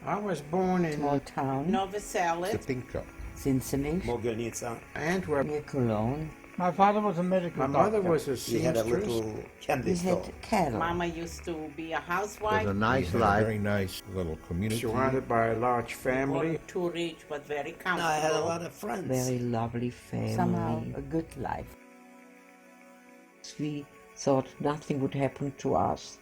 I was born in small town, Novi Salad, Cincinnati, Mogilnica. Antwerp. near Cologne. My father was a medical My doctor. mother was a He had a seamstress. little candy We store. had cattle. Mama used to be a It housewife. was a nice life. Very nice little community. Surrounded by a large family. Wasn't too rich, but very comfortable. No, I had a lot of friends. Very lovely family. Somehow a good life. We thought nothing would happen to us.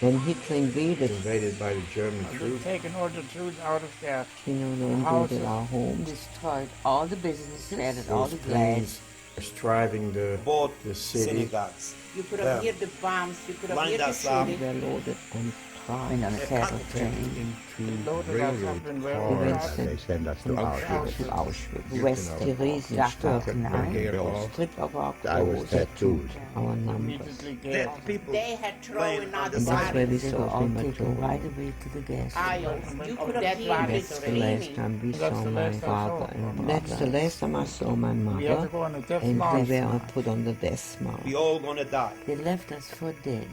When Hitler invaded By the German They've troops. taken all the Jews out of their invaded our homes, destroyed all the businesses, added all the Those glass. planes striving the Bought city. synagogues. You could have heard the bombs, you could have Lined heard the us up. We shooting. were loaded on train on a cattle train. Into loaded us railroad up in cars. railroad They send us to From Auschwitz. to Auschwitz. You West know, Theresienstadt took my hair now. off. Stripped of our I was clothes, tattooed. our numbers. immediately gave There us. people They had laying thrown on out the And that's where we bodies, saw all taken right away to the gas aisles. station. You Of could have dead heard the bodies That's the last screaming. time we That's saw the my last I father saw and my that's the last time I saw my We had to mother. go on a death And march. they were put on the death march. We all gonna die. They left us for dead.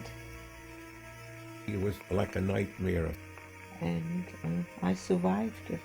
It was like a nightmare. And I survived it.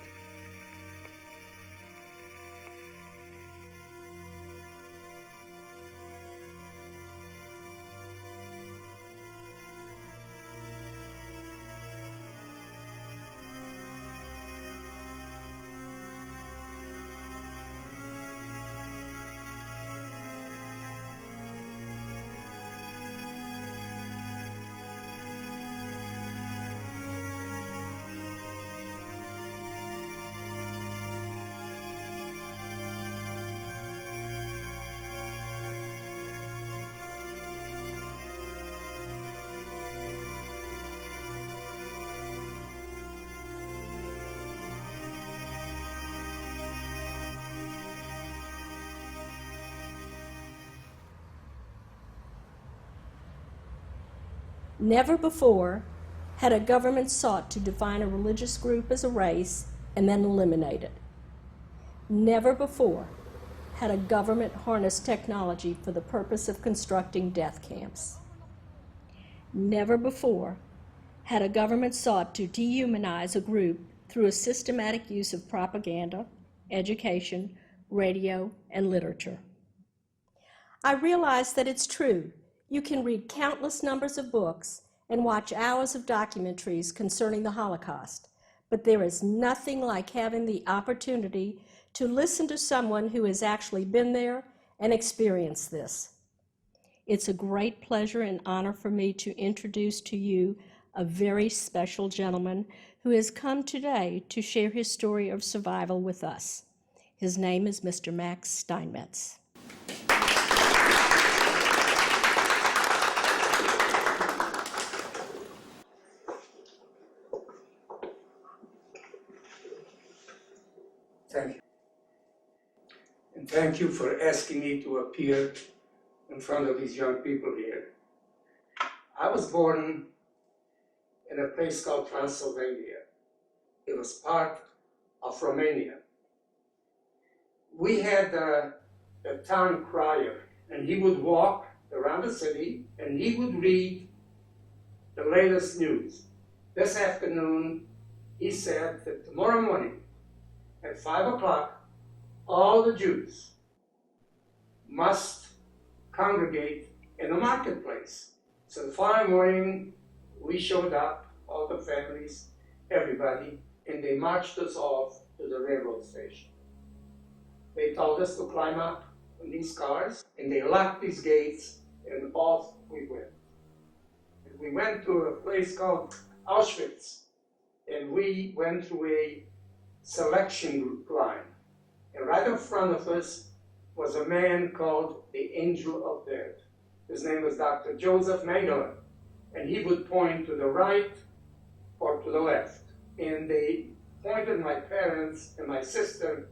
Never before had a government sought to define a religious group as a race and then eliminate it. Never before had a government harnessed technology for the purpose of constructing death camps. Never before had a government sought to dehumanize a group through a systematic use of propaganda, education, radio, and literature. I realize that it's true. You can read countless numbers of books and watch hours of documentaries concerning the Holocaust, but there is nothing like having the opportunity to listen to someone who has actually been there and experienced this. It's a great pleasure and honor for me to introduce to you a very special gentleman who has come today to share his story of survival with us. His name is Mr. Max Steinmetz. Thank you. And thank you for asking me to appear in front of these young people here. I was born in a place called Transylvania. It was part of Romania. We had a town crier, and he would walk around the city and he would read the latest news. This afternoon, he said that tomorrow morning at 5 o'clock, all the Jews must congregate in the marketplace. So the following morning, we showed up, all the families, everybody, and they marched us off to the railroad station. They told us to climb up in these cars, and they locked these gates, and off we went. And we went to a place called Auschwitz, and we went through a selection line. And right in front of us was a man called the Angel of Death. His name was Dr. Joseph Mengele, and he would point to the right or to the left. And they pointed my parents and my sister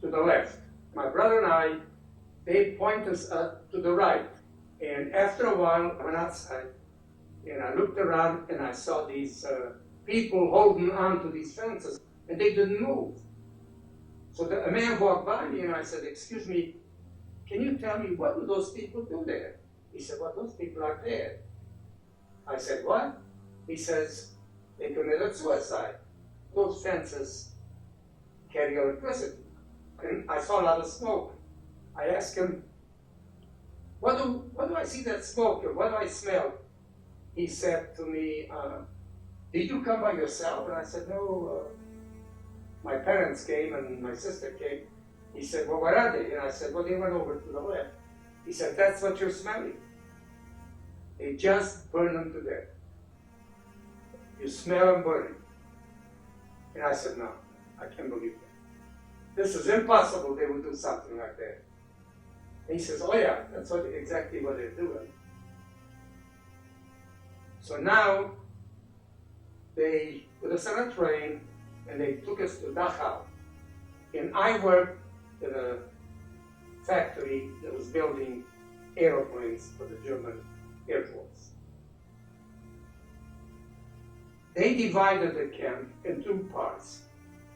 to the left. My brother and I, they pointed us up to the right. And after a while, I went outside, and I looked around, and I saw these people holding on to these fences, and they didn't move. So a man walked by me, and I said, "Excuse me, can you tell me what do those people do there?" He said, "Well, those people are dead." I said, "What?" He says, "They committed suicide. Those fences carry electricity." And I saw a lot of smoke. I asked him, what do I see that smoke, or what do I smell? He said to me, "Did you come by yourself?" And I said, "No, my parents came and my sister came." He said, "Well, where are they?" And I said, "Well, they went over to the left." He said, "That's what you're smelling. They just burn them to death. You smell them burning." And I said, "No, I can't believe that. This is impossible they would do something like that." And he says, "Oh yeah, that's exactly what they're doing." So now they put us on a train and they took us to Dachau. And I worked in a factory that was building airplanes for the German Air Force. They divided the camp in two parts.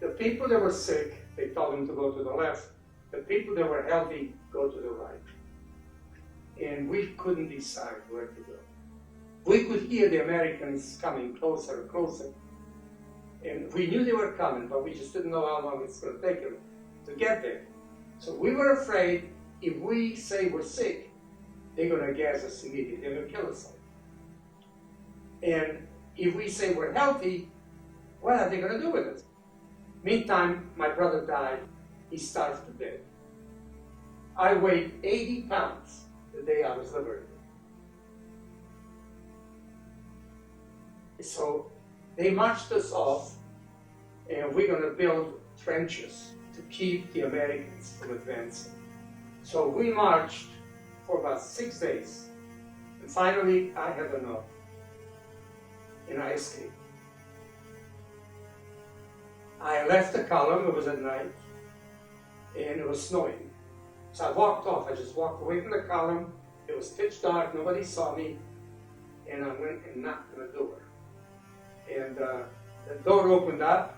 The people that were sick, they told them to go to the left. The people that were healthy, go to the right. And we couldn't decide where to go. We could hear the Americans coming closer and closer. And we knew they were coming, but we just didn't know how long it's going to take them to get there. So we were afraid if we say we're sick, they're going to gas us immediately. They're going to kill us all. And if we say we're healthy, what are they going to do with us? Meantime, my brother died. He starved to death. I weighed 80 pounds the day I was liberated. So they marched us off, and we're going to build trenches to keep the Americans from advancing. So we marched for about 6 days, and finally I had enough, and I escaped. I left the column, it was at night, and it was snowing. So I walked off, I just walked away from the column, it was pitch dark, nobody saw me, and I went and knocked on the door. And the door opened up,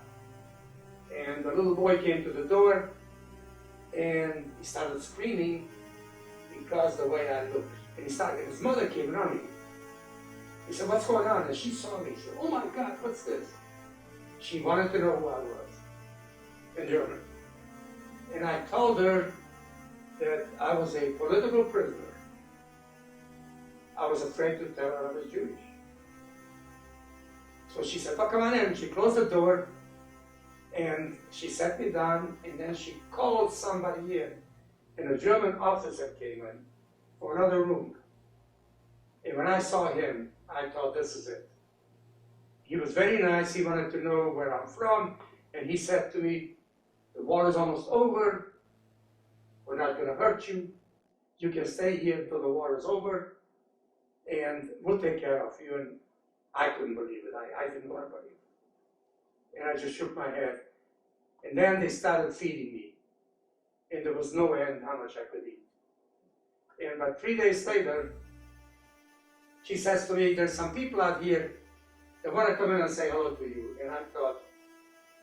and the little boy came to the door, and he started screaming because the way I looked. And his mother came running. He said, "What's going on?" And she saw me. She said, "Oh my God, what's this?" She wanted to know who I was in German. And I told her that I was a political prisoner. I was afraid to tell her I was Jewish. So she said, "Oh, come on in." She closed the door, and she sat me down, and then she called somebody in. And a German officer came in for another room. And when I saw him, I thought, this is it. He was very nice. He wanted to know where I'm from. And he said to me, "The war is almost over. We're not going to hurt you. You can stay here until the war is over, and we'll take care of you." And I couldn't believe it. I didn't want to believe it. And I just shook my head. And then they started feeding me. And there was no end how much I could eat. And about 3 days later, she says to me, "There's some people out here that want to come in and say hello to you." And I thought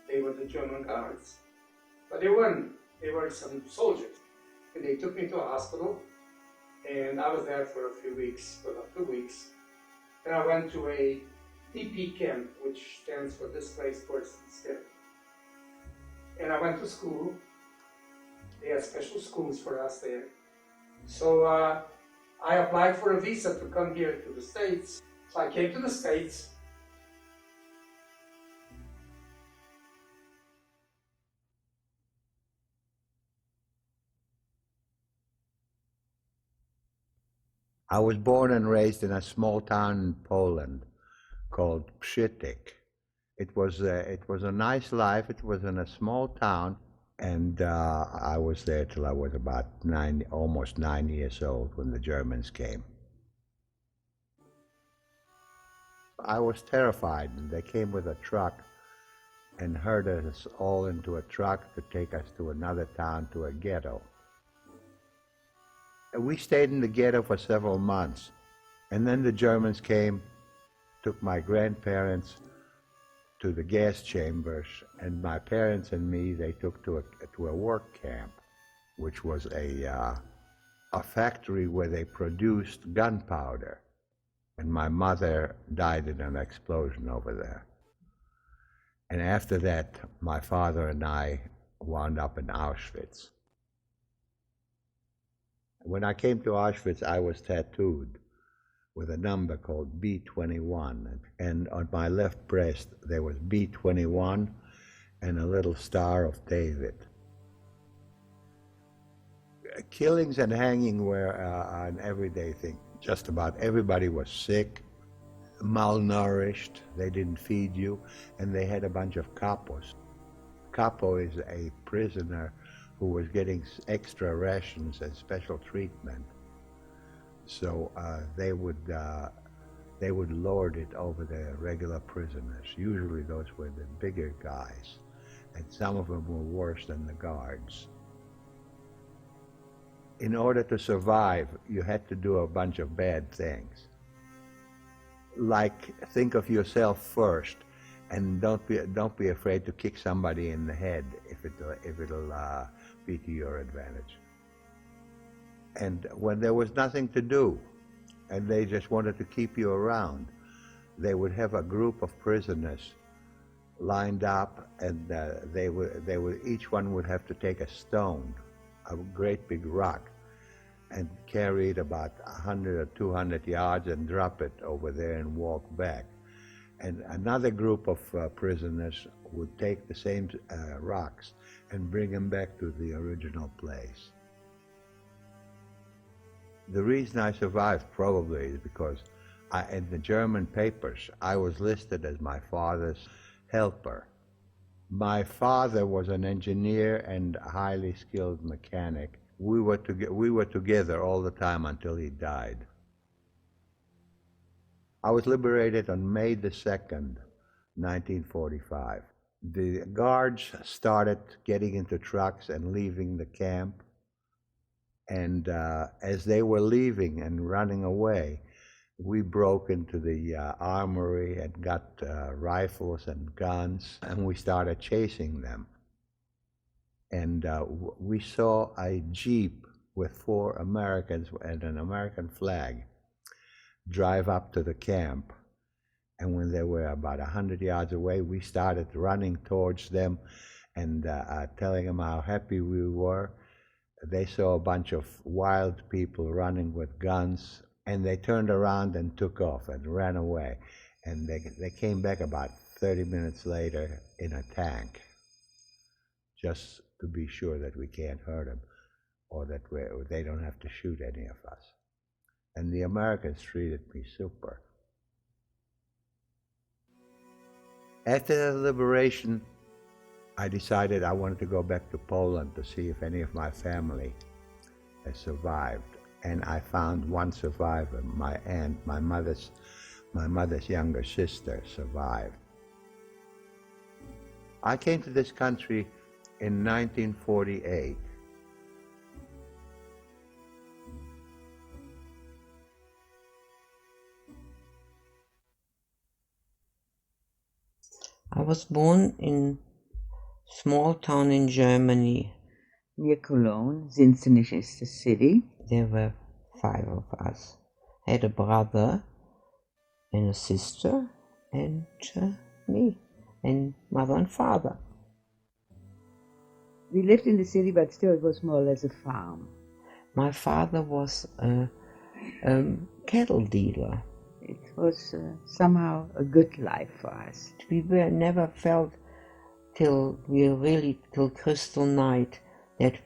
they were the German guards. But they weren't. They were some soldiers. And they took me to a hospital. And I was there for a few weeks, for about 2 weeks. And I went to a DP camp, which stands for Displaced Persons Camp. And I went to school. They had special schools for us there. So I applied for a visa to come here to the States. So I came to the States. I was born and raised in a small town in Poland called Przytyk. It was a nice life. It was in a small town, and I was there till I was about almost 9 years old when the Germans came. I was terrified. They came with a truck and herded us all into a truck to take us to another town, to a ghetto. And we stayed in the ghetto for several months. And then the Germans came, took my grandparents, to the gas chambers, and my parents and me, they took to a work camp, which was a factory where they produced gunpowder. And my mother died in an explosion over there. And after that, my father and I wound up in Auschwitz. When I came to Auschwitz, I was tattooed with a number called B-21. And on my left breast, there was B-21 and a little Star of David. Killings and hanging were an everyday thing. Just about everybody was sick, malnourished, they didn't feed you, and they had a bunch of capos. Capo is a prisoner who was getting extra rations and special treatment. So they would lord it over the regular prisoners. Usually those were the bigger guys, and some of them were worse than the guards. In order to survive, you had to do a bunch of bad things. Like, think of yourself first, and don't be afraid to kick somebody in the head if it'll be to your advantage. And when there was nothing to do, and they just wanted to keep you around, they would have a group of prisoners lined up, and they would each one would have to take a stone, a great big rock, and carry it about 100 or 200 yards and drop it over there and walk back. And another group of prisoners would take the same rocks and bring them back to the original place. The reason I survived probably is because in the German papers, I was listed as my father's helper. My father was an engineer and a highly skilled mechanic. We were together all the time until he died. I was liberated on May the 2nd, 1945. The guards started getting into trucks and leaving the camp. And as they were leaving and running away, we broke into the armory and got rifles and guns, and we started chasing them. And we saw a Jeep with 4 Americans and an American flag drive up to the camp. And when they were about 100 yards away, we started running towards them and telling them how happy we were. They saw a bunch of wild people running with guns, and they turned around and took off and ran away. And they came back about 30 minutes later in a tank, just to be sure that we can't hurt them or that they don't have to shoot any of us. And the Americans treated me super. After the liberation, I decided I wanted to go back to Poland to see if any of my family has survived. And I found one survivor. My aunt, my mother's younger sister, survived. I came to this country in 1948. I was born in a small town in Germany. Near Cologne. Zinzendorf is the city. There were 5 of us. I had a brother and a sister and me and mother and father. We lived in the city, but still it was more or less a farm. My father was a cattle dealer. It was somehow a good life for us. We never felt till crystal night that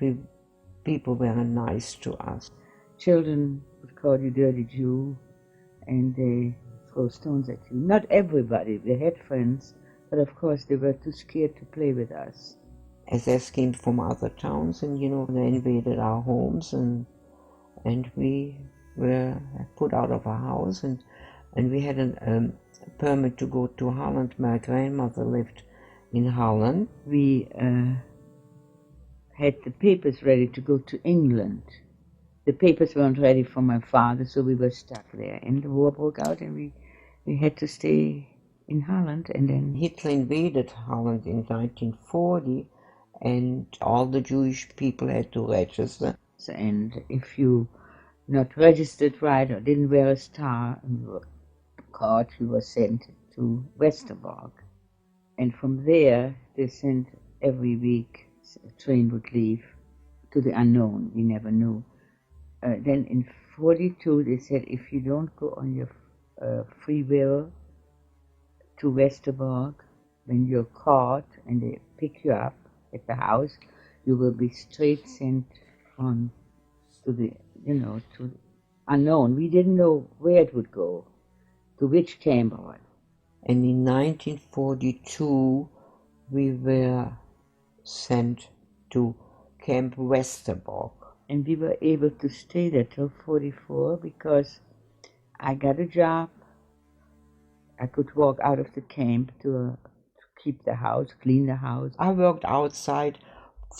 people were nice to us. Children would call you dirty Jew, and they throw stones at you. Not everybody, they had friends, but of course they were too scared to play with us. SS came from other towns, and they invaded our homes, and we were put out of our house, and we had a permit to go to Holland. My grandmother lived in Holland. We had the papers ready to go to England. The papers weren't ready for my father, so we were stuck there. And the war broke out, and we had to stay in Holland, and then Hitler invaded Holland in 1940, and all the Jewish people had to register. And if you not registered right or didn't wear a star and you were caught, you were sent to Westerbork. And from there, they sent every week, a train would leave to the unknown, we never knew. Then in 42, they said, if you don't go on your free will to Westerbork, when you're caught and they pick you up at the house, you will be straight sent on to the, to unknown. We didn't know where it would go, to which camp. And in 1942, we were sent to Camp Westerbork. And we were able to stay there till 44 because I got a job. I could walk out of the camp to keep the house, clean the house. I worked outside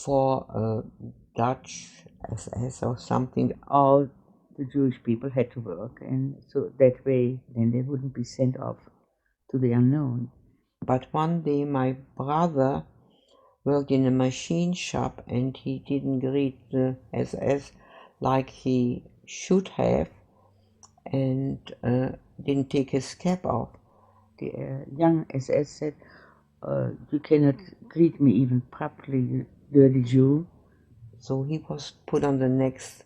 for Dutch SS or something. All the Jewish people had to work, and so that way then they wouldn't be sent off to the unknown. But one day my brother worked in a machine shop and he didn't greet the SS like he should have, and didn't take his cap off. The young SS said, you cannot greet me even properly, you dirty Jew. So he was put on the next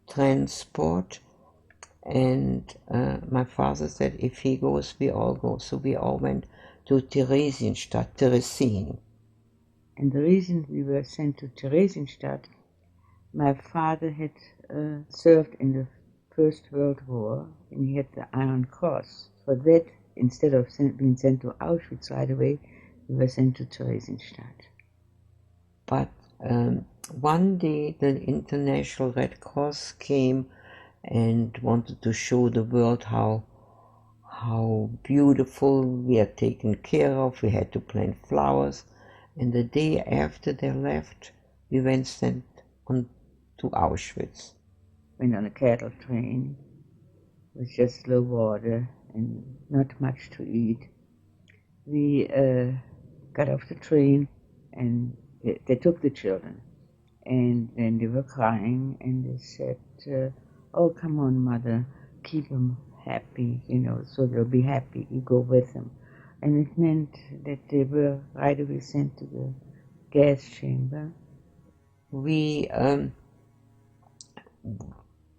transport, and my father said, if he goes, we all go. So we all went to Theresienstadt, Teresin. And the reason we were sent to Theresienstadt, my father had served in the First World War, and he had the Iron Cross. For that, instead of being sent to Auschwitz right away, we were sent to Theresienstadt. But one day the International Red Cross came and wanted to show the world how beautiful we are taken care of. We had to plant flowers. And the day after they left, we went sent on to Auschwitz. Went on a cattle train with just low water and not much to eat. We got off the train and they took the children. And then they were crying and they said, oh, come on, mother, keep them happy, so they'll be happy. You go with them. And it meant that they were right away sent to the gas chamber. We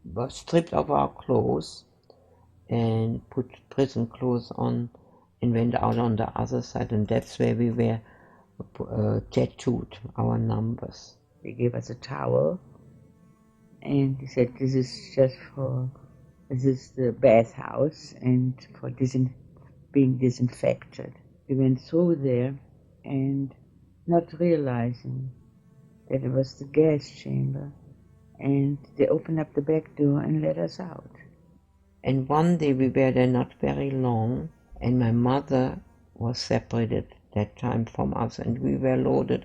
were stripped of our clothes and put prison clothes on and went out on the other side, and that's where we were tattooed, our numbers. They gave us a towel and they said, this is the bathhouse and for being disinfected. We went through there and not realizing that it was the gas chamber, and they opened up the back door and let us out. And one day we were there not very long, and my mother was separated that time from us, and we were loaded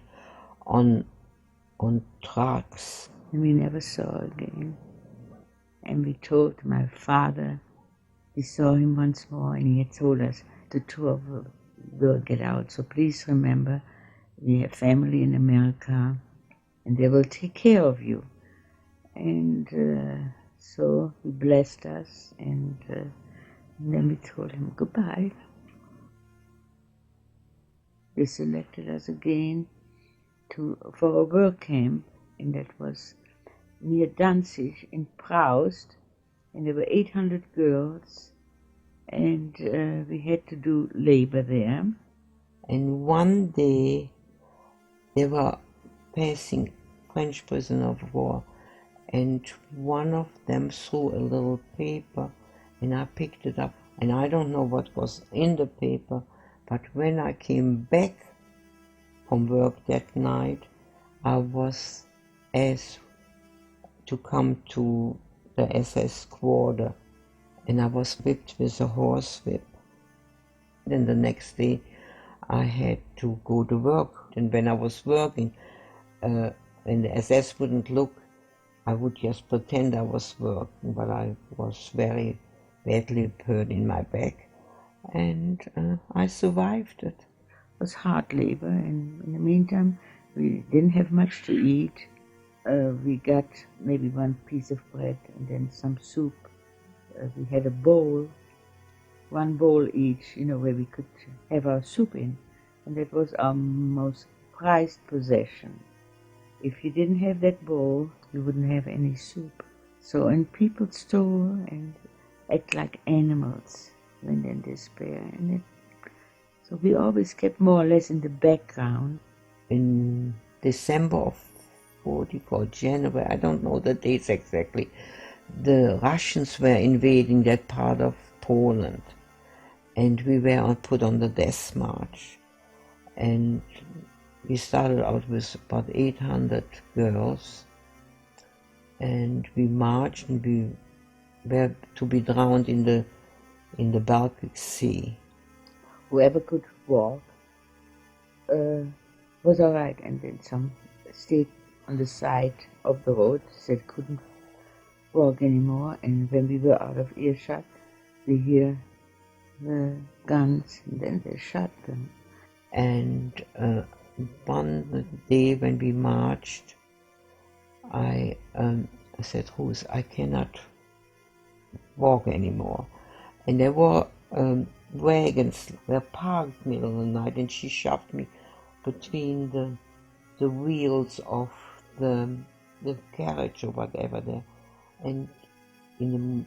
on trucks. And we never saw again. And we told my father, we saw him once more, and he had told us the two of us will get out. So please remember, we have family in America, and they will take care of you. And so he blessed us, and then we told him goodbye. They selected us again for a work camp, and that was near Danzig in Proust, and there were 800 girls, and we had to do labor there. And one day they were passing French prisoner of war, and one of them threw a little paper, and I picked it up, and I don't know what was in the paper, but when I came back from work that night, I was asked to come to the SS quarter, and I was whipped with a horse whip. Then the next day I had to go to work, and when I was working, and the SS wouldn't look, I would just pretend I was working, but I was very badly hurt in my back, and I survived it. It was hard labor, and in the meantime, we didn't have much to eat. We got maybe one piece of bread and then some soup. We had a bowl, one bowl each, where we could have our soup in, and that was our most prized possession. If you didn't have that bowl, you wouldn't have any soup. So, and people stole and act like animals when in despair. So we always kept more or less in the background. In December of 44, January, I don't know the dates exactly, the Russians were invading that part of Poland, and we were put on the death march. And we started out with about 800 girls, and we marched, and we were to be drowned in the Baltic Sea. Whoever could walk was all right, and then some stayed on the side of the road that couldn't walk anymore. And when we were out of earshot, we hear the guns, and then they shot them. And one day when we marched, I said, Ruth, I cannot walk anymore. And there were wagons were parked middle of the night, and she shoved me between the wheels of the carriage or whatever there. And in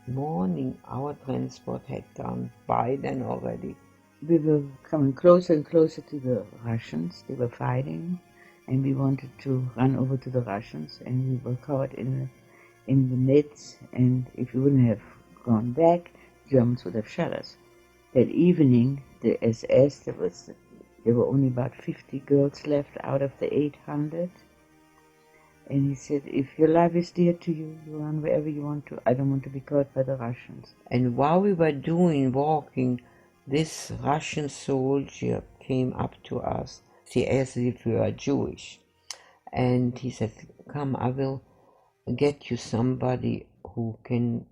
the morning, our transport had gone by then already. We were coming closer and closer to the Russians. They were fighting, and we wanted to run over to the Russians, and we were caught in the nets, and if we wouldn't have gone back, Germans would have shot us. That evening, the SS, there were only about 50 girls left out of the 800. And he said, if your life is dear to you, you run wherever you want to. I don't want to be caught by the Russians. And while we were walking, this Russian soldier came up to us. He asked if we were Jewish. And he said, come, I will get you somebody who can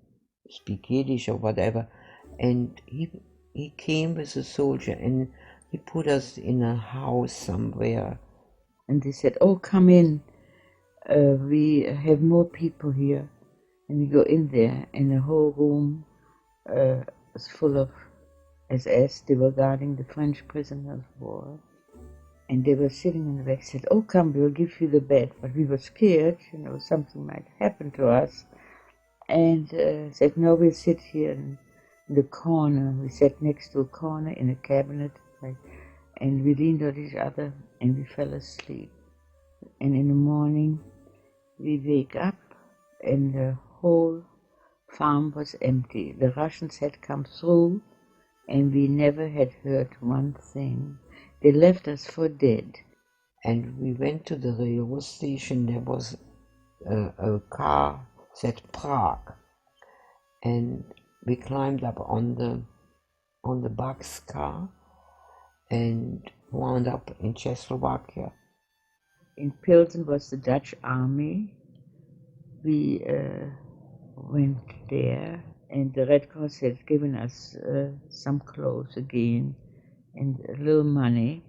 speak Yiddish or whatever. And he came with a soldier, and he put us in a house somewhere. And they said, oh, come in. We have more people here. And we go in there, and the whole room was full of SS. They were guarding the French prisoners of war. And they were sitting in the back, said, oh, come, we'll give you the bed. But we were scared, something might happen to us. And said, no, we'll sit here in the corner. We sat next to a corner in a cabinet, and we leaned on each other, and we fell asleep. And in the morning, we wake up, and the whole farm was empty. The Russians had come through, and we never had heard one thing. They left us for dead. And we went to the railway station. There was a car said Prague, and we climbed up on the boxcar and wound up in Czechoslovakia. In Pilsen was the Dutch army. We went there, and the Red Cross had given us some clothes again and a little money,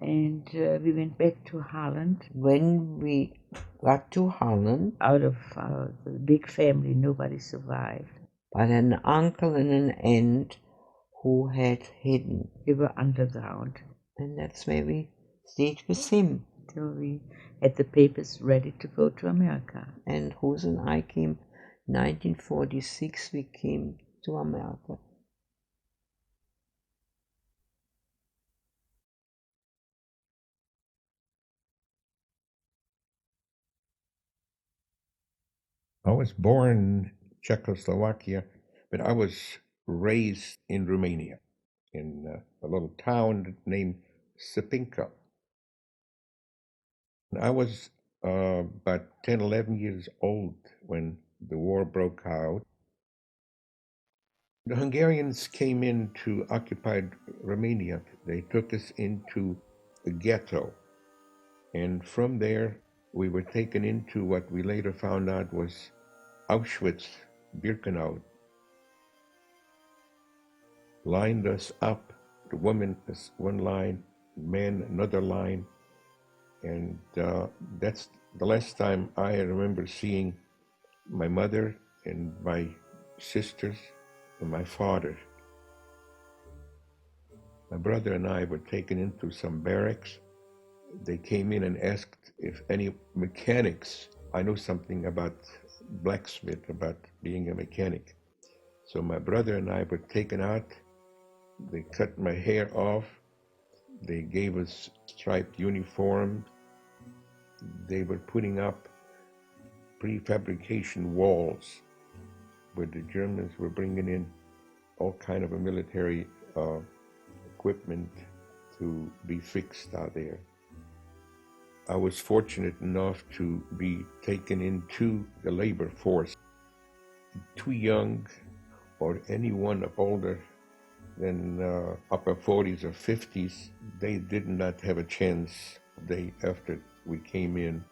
and we went back to Holland. When we got to Holland, out of the big family, nobody survived, but an uncle and an aunt who had hidden. They were underground, and that's where we stayed with him till we had the papers ready to go to America. And Ruth and I came 1946. We came to America. I was born in Czechoslovakia, but I was raised in Romania, in a little town named Sipinka. I was about 10, 11 years old when the war broke out. The Hungarians came into occupied Romania. They took us into the ghetto. And from there, we were taken into what we later found out was Auschwitz, Birkenau. lined us up. The woman is one line, men another line, and that's the last time I remember seeing my mother and my sisters and my father. My brother and I were taken into some barracks. They came in and asked if any mechanics, I know something about blacksmith, about being a mechanic. So my brother and I were taken out. They cut my hair off. They gave us striped uniforms. They were putting up prefabrication walls where the Germans were bringing in all kind of a military equipment to be fixed out there. I was fortunate enough to be taken into the labor force. Too young or anyone older than upper 40s or 50s, they did not have a chance. After we came in,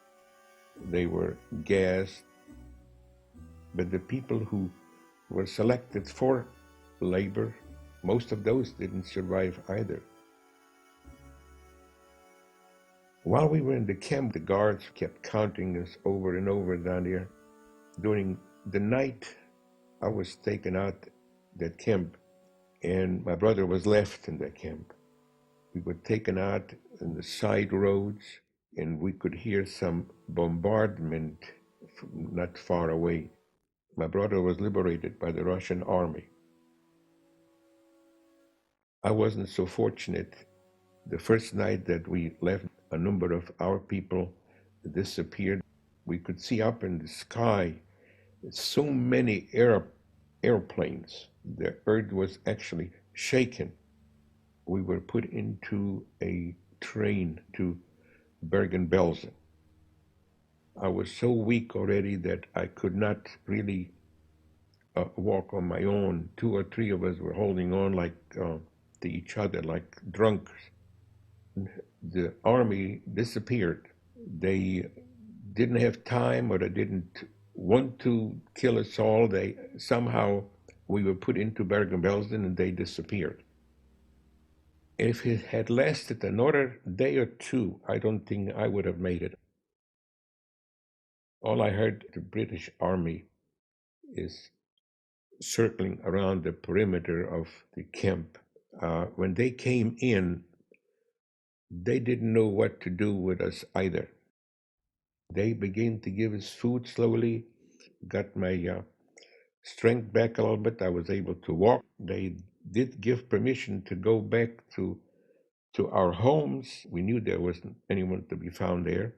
they were gassed. But the people who were selected for labor, most of those didn't survive either. While we were in the camp, the guards kept counting us over and over down there. During the night, I was taken out that camp, and my brother was left in that camp. We were taken out in the side roads, and we could hear some bombardment not far away. My brother was liberated by the Russian army. I wasn't so fortunate. The first night that we left, a number of our people disappeared. We could see up in the sky so many airplanes. The earth was actually shaken. We were put into a train to Bergen-Belsen. I was so weak already that I could not really walk on my own. 2 or 3 of us were holding on like to each other like drunks. The army disappeared. They didn't have time, or they didn't want to kill us all. We were put into Bergen-Belsen and they disappeared. If it had lasted another day or 2, I don't think I would have made it. All I heard, the British army is circling around the perimeter of the camp. When they came in, they didn't know what to do with us either. They began to give us food slowly, got my strength back a little bit. I was able to walk. They did give permission to go back to our homes. We knew there wasn't anyone to be found there.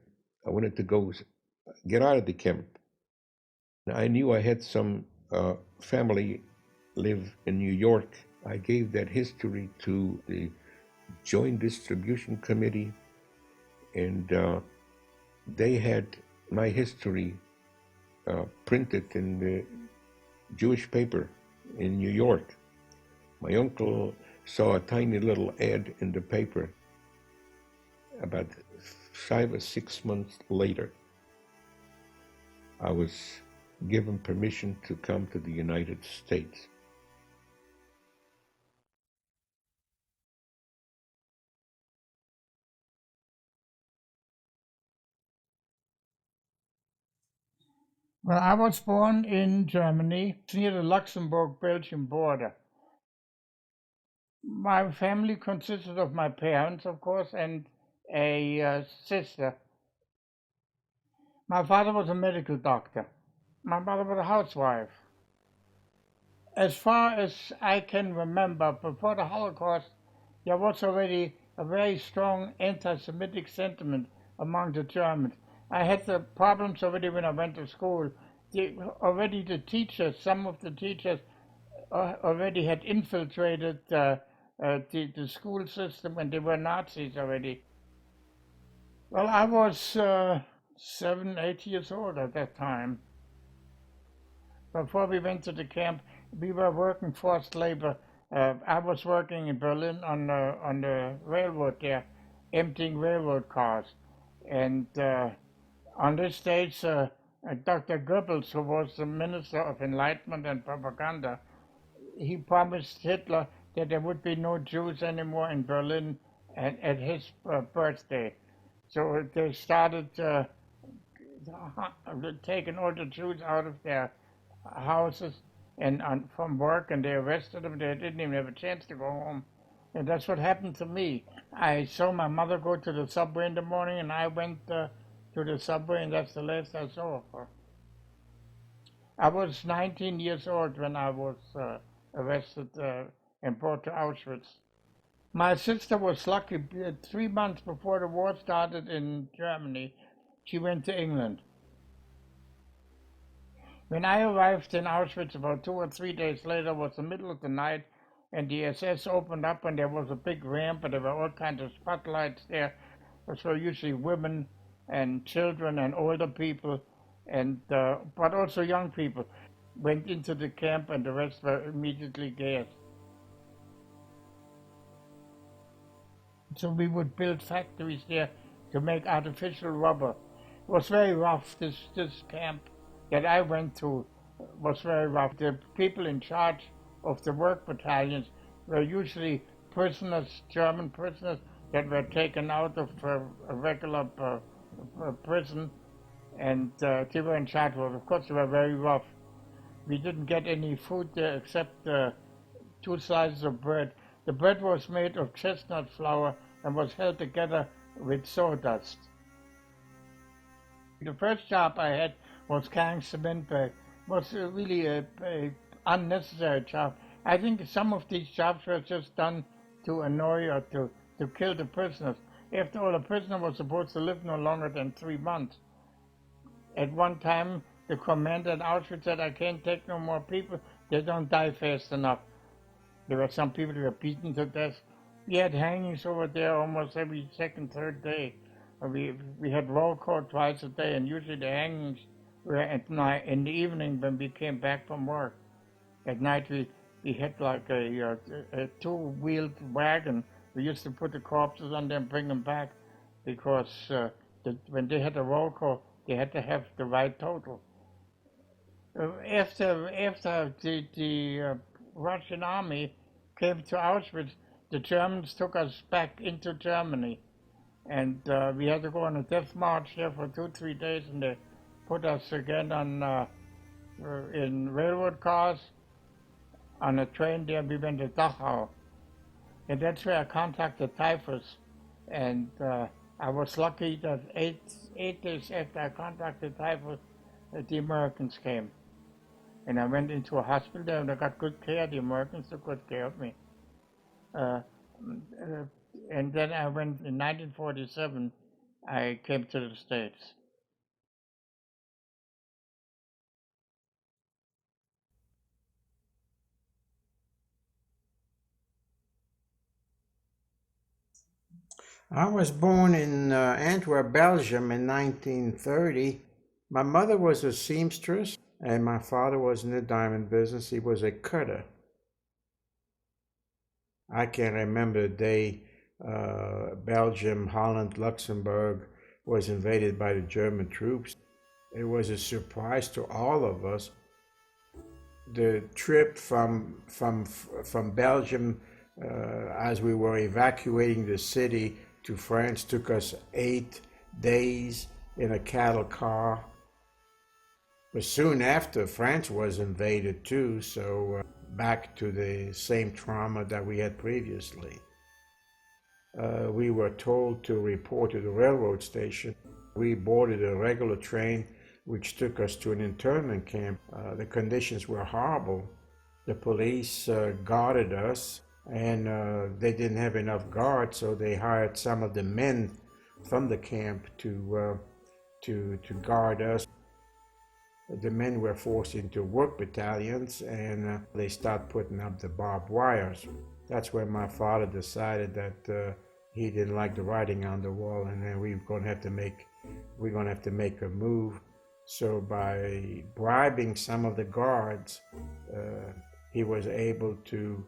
I wanted to go get out of the camp. I knew I had some family live in New York. I gave that history to the Joint Distribution Committee, and they had my history printed in the Jewish paper in New York. My uncle saw a tiny little ad in the paper. About 5 or 6 months later, I was given permission to come to the United States. Well, I was born in Germany, near the Luxembourg-Belgium border. My family consisted of my parents, of course, and a sister. My father was a medical doctor. My mother was a housewife. As far as I can remember, before the Holocaust, there was already a very strong anti-Semitic sentiment among the Germans. I had the problems already when I went to school. The teachers, some of the teachers already had infiltrated the school system, and they were Nazis already. Well, I was 7, 8 years old at that time. Before we went to the camp, we were working forced labor. I was working in Berlin on the railroad there, emptying railroad cars. And on this stage, Dr. Goebbels, who was the Minister of Enlightenment and Propaganda, he promised Hitler that there would be no Jews anymore in Berlin at his birthday. So they started taking all the Jews out of their houses and from work, and they arrested them. They didn't even have a chance to go home. And that's what happened to me. I saw my mother go to the subway in the morning, and I went to the subway, and that's the last I saw of her. I was 19 years old when I was arrested and brought to Auschwitz. My sister was lucky. 3 months before the war started in Germany, she went to England. When I arrived in Auschwitz about 2 or 3 days later, it was the middle of the night, and the SS opened up, and there was a big ramp, and there were all kinds of spotlights there. Those were usually women and children and older people, and but also young people went into the camp, and the rest were immediately gassed. So we would build factories there to make artificial rubber. It was very rough. This camp that I went to was very rough. The people in charge of the work battalions were usually prisoners, German prisoners, that were taken out of a regular prison, and they were in charge of it. Of course, they were very rough. We didn't get any food there except 2 slices of bread. The bread was made of chestnut flour and was held together with sawdust. The first job I had was carrying cement bags. It was really a unnecessary job. I think some of these jobs were just done to annoy or to kill the prisoners. After all, a prisoner was supposed to live no longer than 3 months. At one time, the commander at Auschwitz said, "I can't take no more people. They don't die fast enough." There were some people who were beaten to death. We had hangings over there almost every second, third day. We had roll call twice a day, and usually the hangings were at night, in the evening when we came back from work. At night we had like a 2-wheeled wagon. We used to put the corpses on them and bring them back, because when they had a roll call, they had to have the right total. After the Russian army came to Auschwitz, the Germans took us back into Germany, and we had to go on a death march there for 2-3 days, and they put us again on in railroad cars, on a train there. We went to Dachau, and that's where I contacted typhus, and I was lucky that eight days after I contacted typhus, the Americans came. And I went into a hospital there, and I got good care. The Americans took good care of me. And then I went, in 1947, I came to the States. I was born in Antwerp, Belgium in 1930. My mother was a seamstress, and my father was in the diamond business. He was a cutter. I can remember the day Belgium, Holland, Luxembourg was invaded by the German troops. It was a surprise to all of us. The trip from Belgium, as we were evacuating the city to France, took us 8 days in a cattle car. But soon after, France was invaded too, so back to the same trauma that we had previously. We were told to report to the railroad station. We boarded a regular train which took us to an internment camp. The conditions were horrible. The police guarded us, and they didn't have enough guards, so they hired some of the men from the camp to guard us. The men were forced into work battalions, and they started putting up the barbed wires. That's when my father decided that he didn't like the writing on the wall, and then we're going to have to make a move. So by bribing some of the guards, he was able to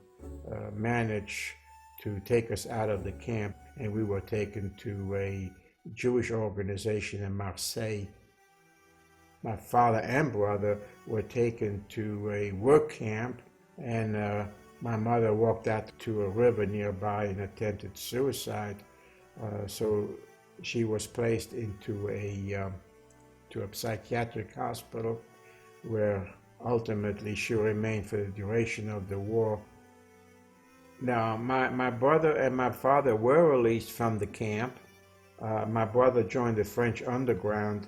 manage to take us out of the camp, and we were taken to a Jewish organization in Marseille. My father and brother were taken to a work camp, and My mother walked out to a river nearby and attempted suicide. So she was placed into a psychiatric hospital where ultimately she remained for the duration of the war. Now, my brother and my father were released from the camp. My brother joined the French underground.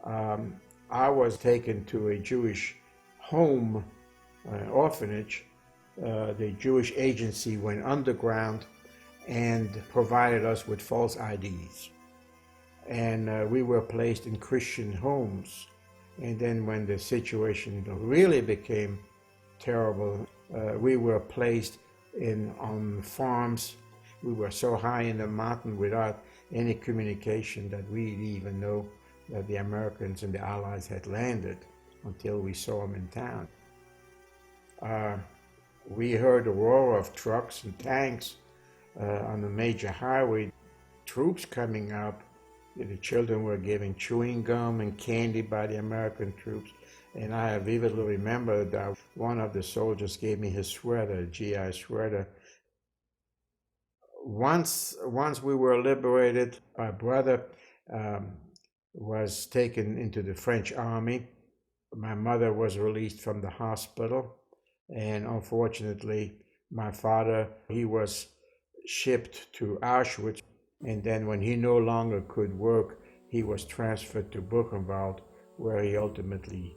I was taken to a Jewish home, orphanage. The Jewish agency went underground and provided us with false IDs. And we were placed in Christian homes. And then when the situation really became terrible, we were placed on farms. We were so high in the mountain without any communication that we didn't even know that the Americans and the Allies had landed until we saw them in town. We heard the roar of trucks and tanks on the major highway, troops coming up. The children were given chewing gum and candy by the American troops. And I vividly remember that one of the soldiers gave me his sweater, a GI sweater. Once we were liberated, my brother was taken into the French army. My mother was released from the hospital. And unfortunately, my father, he was shipped to Auschwitz. And then when he no longer could work, he was transferred to Buchenwald, where he ultimately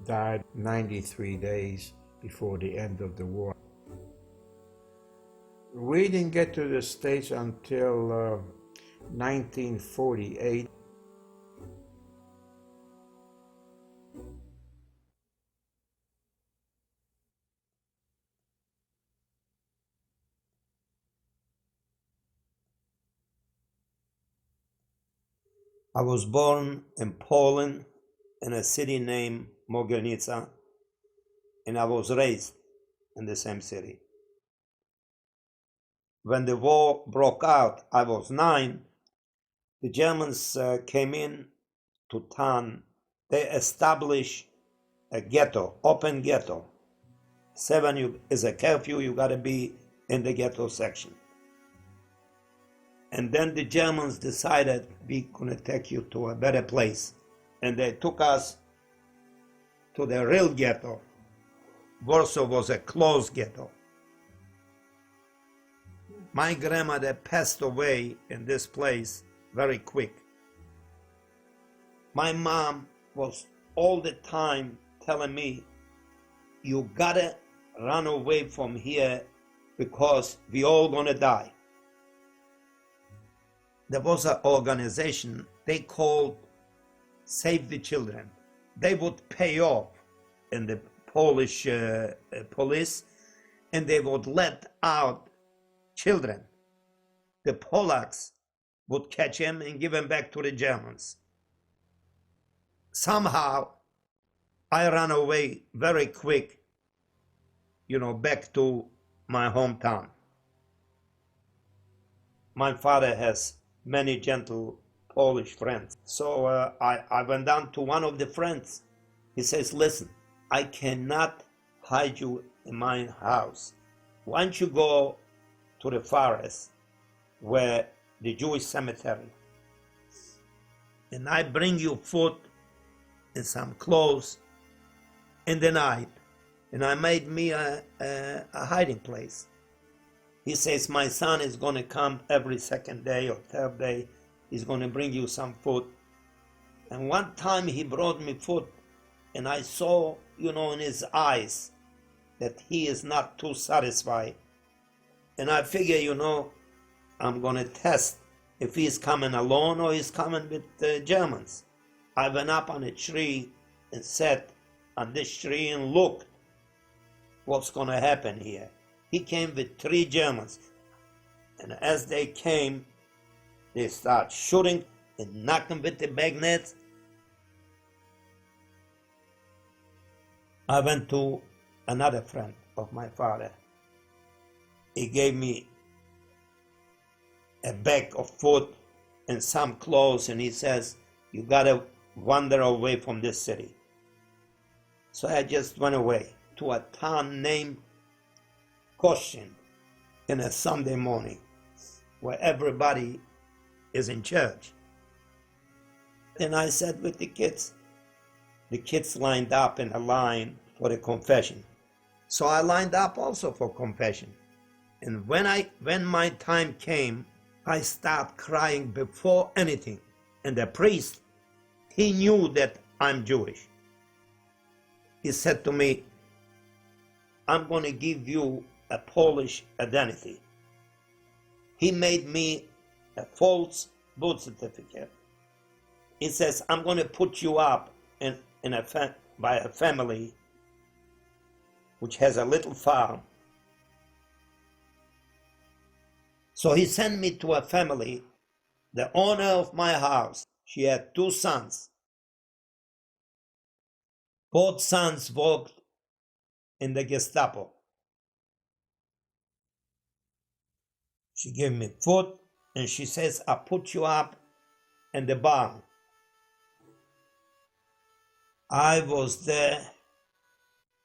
died 93 days before the end of the war. We didn't get to the States until 1948. I was born in Poland in a city named Mogilnica, and I was raised in the same city. When the war broke out, I was 9. The Germans came in to town. They established a ghetto, open ghetto. 7 is a curfew, you gotta be in the ghetto section. And then the Germans decided we're gonna take you to a better place. And they took us to the real ghetto. Warsaw was a closed ghetto. My grandmother passed away in this place very quick. My mom was all the time telling me, you gotta run away from here because we all gonna die. There was an organization they called Save the Children. They would pay off in the Polish police, and they would let out children. The Polacks would catch him and give him back to the Germans. Somehow, I ran away very quick, back to my hometown. My father has many gentle Polish friends. So I went down to one of the friends. He says, listen, I cannot hide you in my house. Why don't you go to the forest where the Jewish cemetery, and I bring you food and some clothes in the night, and I made me a hiding place. He says, my son is going to come every second day or third day. He's going to bring you some food. And one time he brought me food, and I saw, in his eyes that he is not too satisfied. And I figure, I'm going to test if he's coming alone or he's coming with the Germans. I went up on a tree and sat on this tree and looked what's going to happen here. He came with 3 Germans. And as they came, they start shooting and knocking with the bayonets. I went to another friend of my father. He gave me a bag of food and some clothes, and he says, you gotta wander away from this city. So I just went away to a town named question in a Sunday morning where everybody is in church. And I sat with the kids lined up in a line for the confession. So I lined up also for confession. And when my time came, I started crying before anything. And the priest, he knew that I'm Jewish. He said to me, I'm going to give you a Polish identity. He made me a false birth certificate. He says, I'm going to put you up by a family which has a little farm. So he sent me to a family. The owner of my house, she had 2 sons. Both sons worked in the Gestapo. She gave me food and she says, I'll put you up in the barn. I was there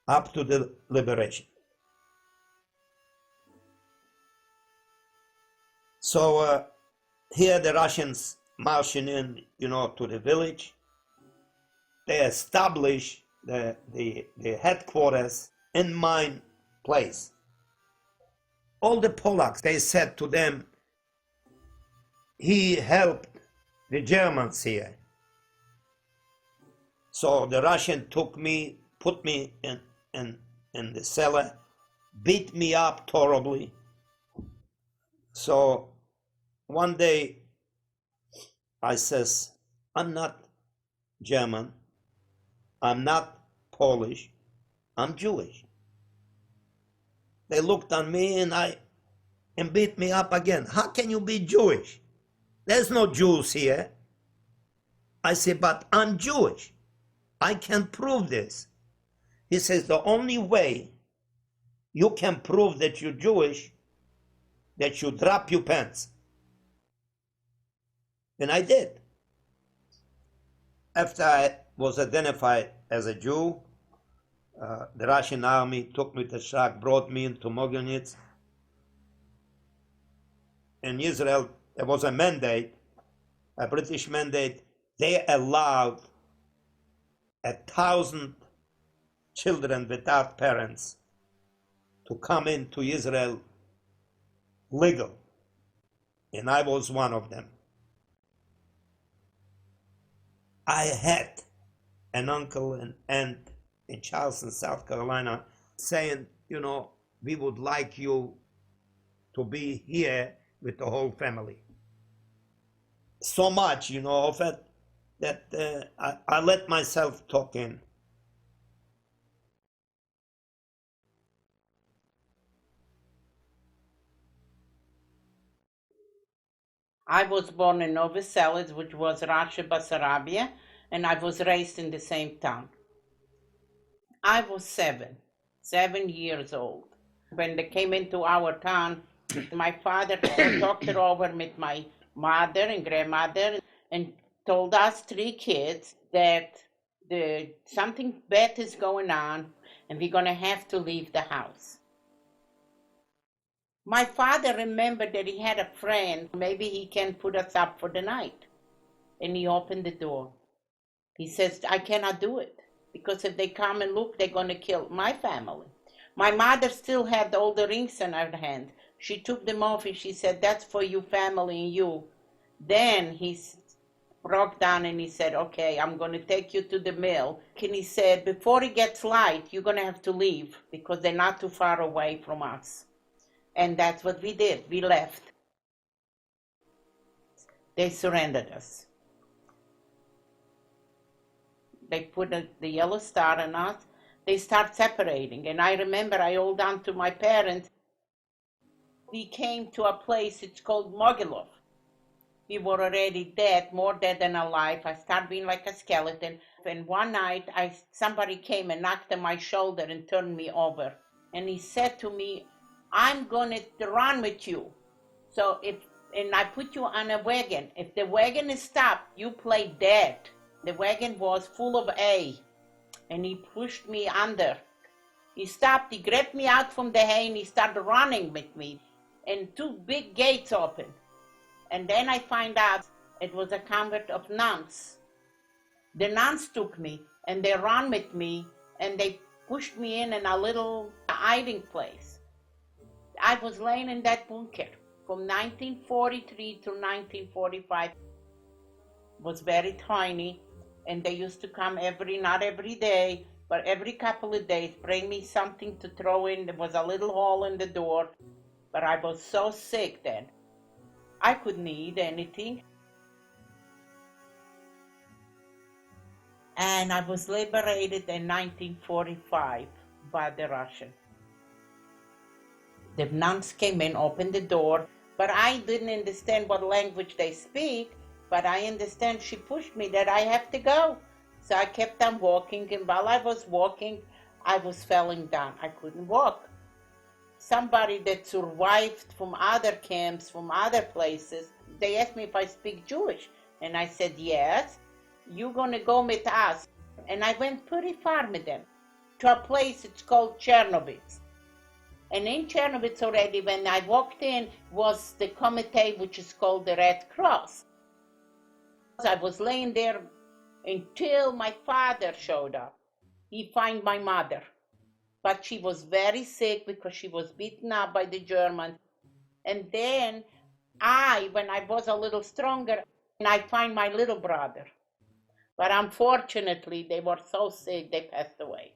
up to the liberation. So here the Russians marching in, to the village. They established the headquarters in my place. All the Polacks, they said to them, he helped the Germans here. So the Russian took me, put me in the cellar, beat me up horribly. So one day I says, I'm not German, I'm not Polish, I'm Jewish. They looked on me and beat me up again. How can you be Jewish? There's no Jews here. I said, but I'm Jewish. I can prove this. He says, the only way you can prove that you're Jewish, that you drop your pants. And I did. After I was identified as a Jew, the Russian army took me to Shak, brought me into Mogilnitz. In Israel, there was a mandate, a British mandate. They allowed 1,000 children without parents to come into Israel legal. And I was one of them. I had an uncle and aunt in Charleston, South Carolina, saying, we would like you to be here with the whole family. So much, of it, that I let myself talk in. I was born in Novi Selig, which was Russia, Bessarabia, and I was raised in the same town. I was 7 years old. When they came into our town, my father talked it over with my mother and grandmother and told us 3 kids that something bad is going on and we're going to have to leave the house. My father remembered that he had a friend, maybe he can put us up for the night. And he opened the door. He says, I cannot do it, because if they come and look, they're going to kill my family. My mother still had all the rings in her hand. She took them off and she said, that's for you, family, and you. Then he broke down and he said, okay, I'm going to take you to the mill. And he said, before it gets light, you're going to have to leave because they're not too far away from us. And that's what we did. We left. They surrendered us. They put the yellow star on us. They start separating. And I remember I hold on to my parents. We came to a place, it's called Mogilov. We were already dead, more dead than alive. I started being like a skeleton. And one night, somebody came and knocked on my shoulder and turned me over. And he said to me, I'm going to run with you. And I put you on a wagon. If the wagon is stopped, you play dead. The wagon was full of hay. And he pushed me under. He stopped, he grabbed me out from the hay and he started running with me. And two big gates opened. And then I find out it was a convent of nuns. The nuns took me and they ran with me and they pushed me in a little hiding place. I was laying in that bunker from 1943 to 1945. It was very tiny, and they used to come not every day, but every couple of days, bring me something to throw in. There was a little hole in the door, but I was so sick then. I couldn't eat anything. And I was liberated in 1945 by the Russians. The nuns came in, opened the door, but I didn't understand what language they speak, but I understand she pushed me that I have to go. So I kept on walking, and while I was walking, I was falling down. I couldn't walk. Somebody that survived from other camps, from other places, they asked me if I speak Jewish, and I said, yes, you're going to go with us. And I went pretty far with them, to a place it's called Chernobyl. And in Chernobyl already, when I walked in, was the committee which is called the Red Cross. I was laying there until my father showed up. He found my mother, but she was very sick because she was beaten up by the Germans. And then when I was a little stronger, I find my little brother. But unfortunately, they were so sick, they passed away.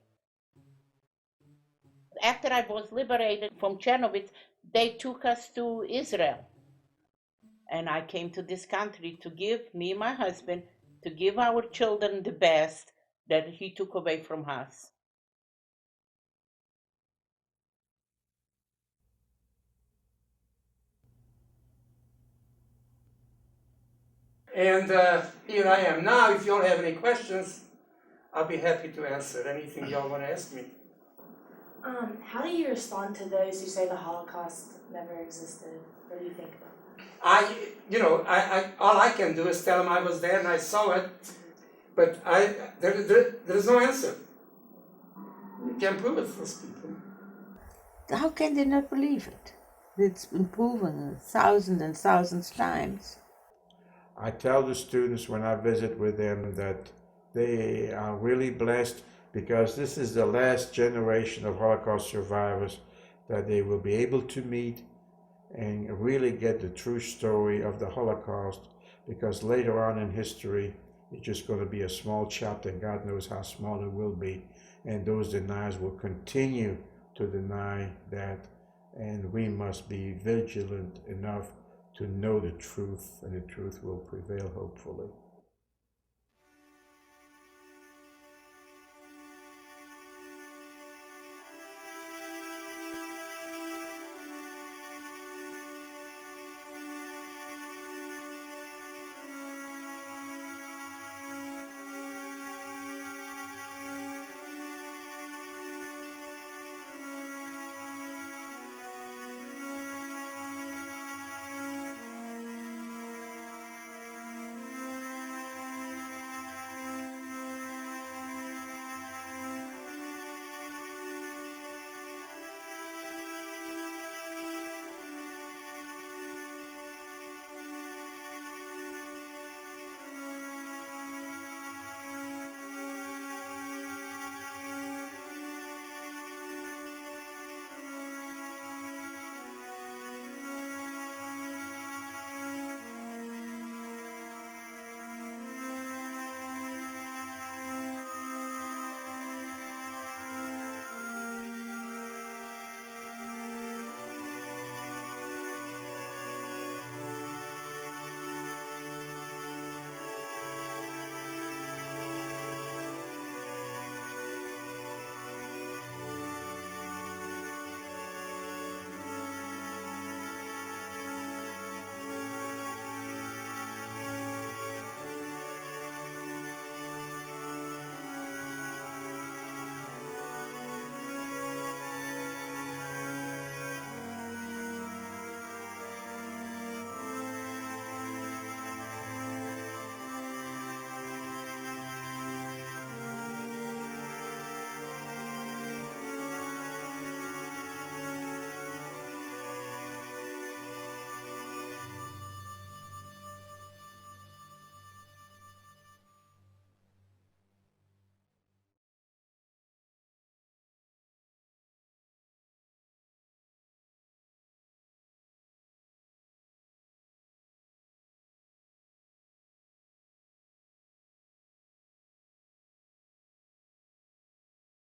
After I was liberated from Chernobyl, they took us to Israel. And I came to this country to give, me and my husband, to give our children the best that he took away from us. And here I am now. If you all have any questions, I'll be happy to answer anything y'all want to ask me. How do you respond to those who say the Holocaust never existed? What do you think about that? All I can do is tell them I was there and I saw it, but there's no answer. You can't prove it for those people. How can they not believe it? It's been proven thousands and thousands of times. I tell the students when I visit with them that they are really blessed because this is the last generation of Holocaust survivors that they will be able to meet and really get the true story of the Holocaust, because later on in history, it's just going to be a small chapter, and God knows how small it will be, and those deniers will continue to deny that, and we must be vigilant enough to know the truth, and the truth will prevail, hopefully.